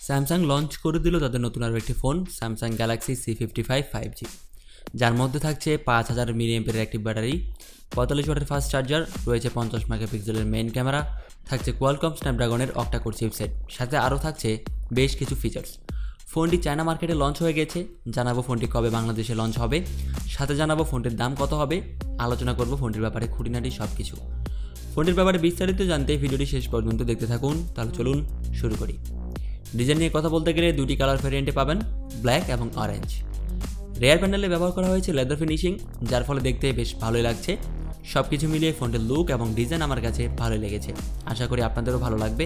Samsung launch করে দিল তাদের নতুন আরও একটি phone Samsung Galaxy C55 5G, যার মধ্যে থাকছে 5000 mAh একটি ব্যাটারি, 45 ওয়াটের ফাস্ট চার্জার, রয়েছে 50 মেগাপিক্সেলের মেইন ক্যামেরা, থাকছে কোয়ালকম স্ন্যাপড্রাগনের অক্টা-কোর চিপসেট, সাথে আরও থাকছে বেশ কিছু ফিচার্স। ফোনটি চায়না মার্কেটে লঞ্চ হয়ে গেছে, জানাবো ফোনটি কবে বাংলাদেশে লঞ্চ হবে, সাথে জানাবো ফোনটির দাম কত হবে, আলোচনা করব ফোনটির ব্যাপারে খুঁটিনাটি সব কিছু। ফোনটির ব্যাপারে বিস্তারিত জানতে ভিডিওটি শেষ পর্যন্ত দেখতে থাকুন। তাহলে চলুন শুরু করি। ডিজাইন নিয়ে কথা বলতে গেলে দুটি কালার ভ্যারিয়েন্টে পাবেন, ব্ল্যাক এবং অরেঞ্জ। রেয়ার প্যানেলে ব্যবহার করা হয়েছে লেদার ফিনিশিং, যার ফলে দেখতে বেশ ভালোই লাগছে। সব কিছু মিলিয়ে ফোনটির লুক এবং ডিজাইন আমার কাছে ভালোই লেগেছে, আশা করি আপনাদেরও ভালো লাগবে।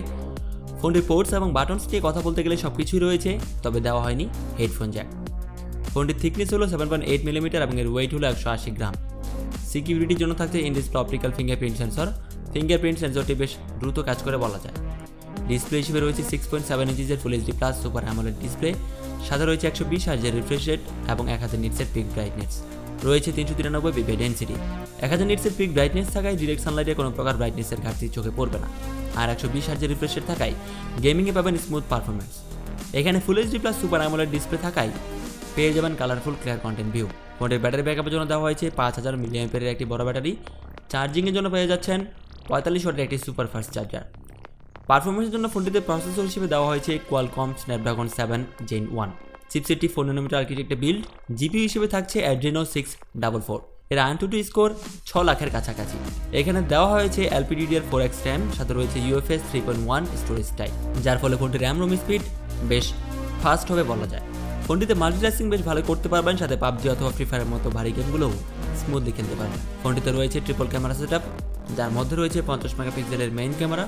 ফোনটির পোর্টস এবং বাটনস নিয়ে কথা বলতে গেলে সব কিছুই রয়েছে, তবে দেওয়া হয়নি হেডফোন জ্যাক। ফোনটির থিকনেস হলো 7.8 মিলিমিটার এবং এর ওয়েট হলো 180 গ্রাম। সিকিউরিটির জন্য থাকছে in-display optical fingerprint sensor. Fingerprint সেন্সরটি বেশ দ্রুত কাজ করে বলা যায়। ডিসপ্লে হিসেবে রয়েছে 6.7 ইঞ্চিজের full HD plus super AMOLED display, সাথে রয়েছে 120 হার্জের রিফ্রেশ রেট এবং 1000 নিটসের পিক ব্রাইটনেস, রয়েছে 393 পিপি ডেনসিটি। 1000 নিটসের পিক ব্রাইটনেস থাকায় ডিরেক্ট সানলাইটে কোনো প্রকার ব্রাইটনেসের ঘাটতি চোখে পড়বে না, আর 120 হার্জের রিফ্রেশ রেট থাকায় গেমিংয়ে পাবেন স্মুথ পারফরমেন্স। এখানে ফুল HD plus super AMOLED display থাকায় পেয়ে যাবেন কালারফুল ক্লিয়ার কন্টেন্ট ভিউ। ফোনের ব্যাটারি ব্যাকআপের জন্য দেওয়া হয়েছে 5000 mAh একটি বড় ব্যাটারি। চার্জিংয়ের জন্য পেয়ে যাচ্ছেন 45 ওয়াটের একটি সুপার ফাস্ট চার্জার। পারফরমেন্সের জন্য ফোনটিতে প্রসেসর হিসেবে দেওয়া হয়েছে কোয়ালকম স্ন্যাপড্রাগন 7 Gen 1। চিপসেটটি 4 nm আর্কিটেক্টে বিল্ড। জিপিইউ হিসেবে থাকছে Adreno 644। এর AnTuTu স্কোর 6 লাখের কাছাকাছি। এখানে দেওয়া হয়েছে LPDDR4X RAM, সাথে রয়েছে UFS 3.1 স্টোরেজ টাইপ, যার ফলে ফোনটির র্যাম রোম স্পিড বেশ ফাস্ট হবে বলা যায়। ফোনটিতে মাল্টিটাস্কিং বেশ ভালো করতে পারবেন, সাথে পাবজি অথবা ফ্রি ফায়ারের মতো ভারী গেমগুলোও স্মুথলি খেলতে পারবেন। ফোনটিতে রয়েছে ট্রিপল ক্যামেরা সেটআপ, যার মধ্যে রয়েছে 50 মেগাপিক্সেলের মেইন ক্যামেরা,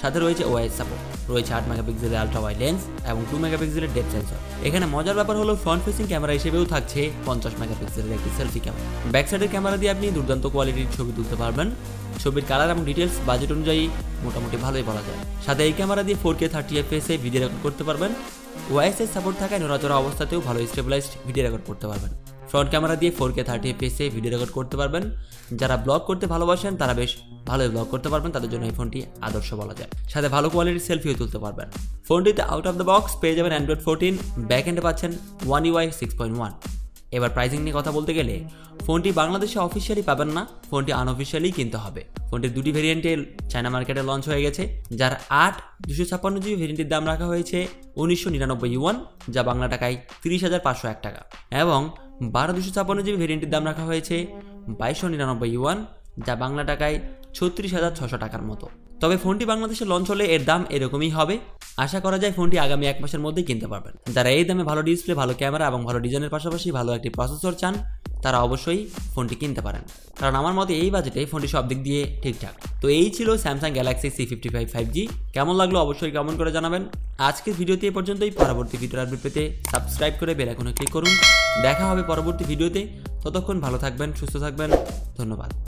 সাথে রয়েছে ওআইএস সাপোর্ট, রয়েছে 8 মেগাপিক্সেলের আলট্রা ওয়াইড লেন্স এবং 2 মেগাপিক্সেলের ডেপথ সেন্সর। এখানে মজার ব্যাপার হলো ফ্রন্ট ফেসিং ক্যামেরা হিসেবেও থাকছে 50 মেগাপিক্সেলের একটি সেলফি ক্যামেরা। ব্যাক সাইডের ক্যামেরা দিয়ে আপনি দুর্দান্ত কোয়ালিটির ছবি তুলতে পারবেন। ছবির কালার এবং ডিটেলস বাজেট অনুযায়ী মোটামুটি ভালোই বলা যায়। সাথে এই ক্যামেরা দিয়ে 4K 30 FPS ভিডিও রেকর্ড করতে পারবেন। ওআইএস সাপোর্ট থাকায় নড়াচড়া অবস্থাতেও ভালো স্টেবিলাইজড ভিডিও রেকর্ড করতে পারবেন। ফ্রন্ট ক্যামেরা দিয়ে 4K 30 FPS ভিডিও রেকর্ড করতে পারবেন। যারা ব্লগ করতে ভালোবাসেন তারা বেশ ভালোই ব্লগ করতে পারবেন, তাদের জন্য এই ফোনটি আদর্শ বলা যায়। সাথে ভালো কোয়ালিটির সেলফিও তুলতে পারবেন। ফোনটিতে আউট অফ দ্য বক্স পেয়ে যাবেন Android 14, ব্যাক এন্ডে পাচ্ছেন One UI 6.1। এবার প্রাইসিং নিয়ে কথা বলতে গেলে ফোনটি বাংলাদেশে অফিসিয়ালি পাবেন না, ফোনটি আনঅফিসিয়ালি কিনতে হবে। ফোনটির দুটি ভেরিয়েন্টে চায়না মার্কেটে লঞ্চ হয়ে গেছে, যার 8/256GB ভেরিয়েন্টের দাম রাখা হয়েছে 1999 ইউয়ান, যা বাংলা টাকায় 30,501 টাকা, এবং 12/256GB ভেরিয়েন্টের দাম রাখা হয়েছে 2299 ইউয়ান, যা বাংলা টাকায় 36,600 টাকার মতো। তবে ফোনটি বাংলাদেশে লঞ্চ হলে এর দাম এরকমই হবে। আশা করা যায় ফোনটি আগামী 1 মাসের মধ্যেই কিনতে পারবেন। যারা এই দামে ভালো ডিসপ্লে, ভালো ক্যামেরা এবং ভালো ডিজাইনের পাশাপাশি ভালো একটি প্রসেসর চান, তারা অবশ্যই ফোনটি কিনতে পারেন, কারণ আমার মতে এই বাজেটে ফোনটি সব দিক দিয়ে ঠিকঠাক। তো এই ছিল স্যামসাং গ্যালাক্সি C55 5G। কেমন লাগলো অবশ্যই কমেন্ট করে জানাবেন। আজকের ভিডিওতে এ পর্যন্তই। পরবর্তী ভিডিওর আপডেট পেতে সাবস্ক্রাইব করে বেল আইকনে ক্লিক করুন। দেখা হবে পরবর্তী ভিডিওতে। ততক্ষণ ভালো থাকবেন, সুস্থ থাকবেন। ধন্যবাদ।